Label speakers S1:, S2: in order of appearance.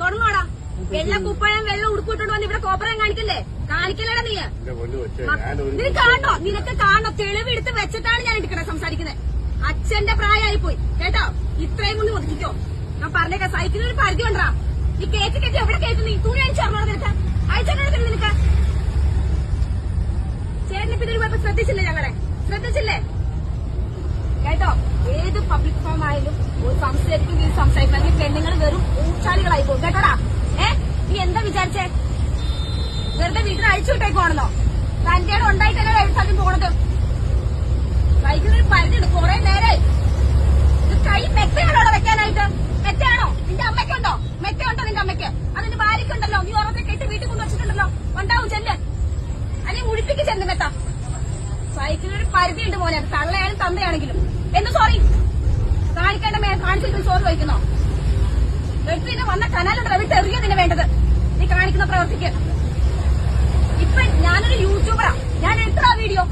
S1: തുടങ്ങോടാ. വെള്ള കുപ്പഴം വെള്ളം ഉടുപ്പിട്ടോണ്ട് വന്ന് ഇവിടെ കോപ്പറം കാണിക്കല്ലേ? കാണിക്കല്ലേടാ നീ? നീ കാണോ? നിനക്ക് കാണോ? തെളിവെടുത്ത് വെച്ചിട്ടാണ് ഞാൻ എടുക്കണേ സംസാരിക്കുന്നത്. അച്ഛന്റെ പ്രായമായി പോയി കേട്ടോ. ഇത്രയും ഒന്ന് ഒതുക്കിക്കോ. ഞാൻ പറഞ്ഞേക്കാം, സൈക്കിളിന് ഒരു പരിധി കൊണ്ടാ. ഈ കേക്ക് എവിടെ കേക്ക്? നീ തുണി അയച്ചോളൂ നിനക്ക്. അയച്ചോളൂ നിനക്ക്. ചേട്ടനിപ്പോ ഇതിന് പോയപ്പോ ശ്രദ്ധിച്ചില്ലേ? ഞങ്ങളെ ശ്രദ്ധിച്ചില്ലേ കേട്ടോ? ഏത് പബ്ലിക് ഫോം ആയാലും സംസാരിക്കും സംസാരിക്കണം. പെണ്ണുങ്ങൾ വെറും ഊച്ചാലികളായി പോകും കേട്ടോടാ. നീ എന്താ വിചാരിച്ചേ? വെറുതെ വീട്ടിൽ അഴിച്ചു വിട്ടേക്കുവാണെന്നോ? തന്റെ ഉണ്ടായിട്ടല്ലേ എഴുത്താലും പോണത്? സൈക്കിളിന് പരിധിയുണ്ട്. കുറെ നേരായി. ഇത് കൈ മെത്തയാണോ വെക്കാനായിട്ട്? മെത്തയാണോ? നിന്റെ അമ്മയ്ക്കുണ്ടോ? മെത്തയുണ്ടോ നിന്റെ അമ്മയ്ക്ക്? അതിന്റെ ഭാര്യക്കുണ്ടല്ലോ. നീ ഓരോക്കെ കെട്ടി വീട്ടിൽ കൊണ്ട് വെച്ചിട്ടുണ്ടല്ലോ. ഉണ്ടാവും ചെല്ല്. അല്ലെങ്കിൽ മുഴിപ്പിക്ക് ചെല്ല് മെത്ത. സൈക്കിളിനൊരു പരിധിയുണ്ട് മോനെ. അത് തള്ളയായാലും തന്തയാണെങ്കിലും. എന്ന് സോറി കാണിക്കേണ്ട കാണിച്ചിട്ട് സോറി വഹിക്കുന്നോ? വെട്ടിന് വന്ന കനാലുണ്ടല്ലോ, വിട്ടെറിയ നിന്നെ വേണ്ടത്. നീ കാണിക്കുന്ന പ്രവർത്തിക്ക്. ഇപ്പൊ ഞാനൊരു യൂട്യൂബറാ. ഞാൻ എടുത്ത വീഡിയോ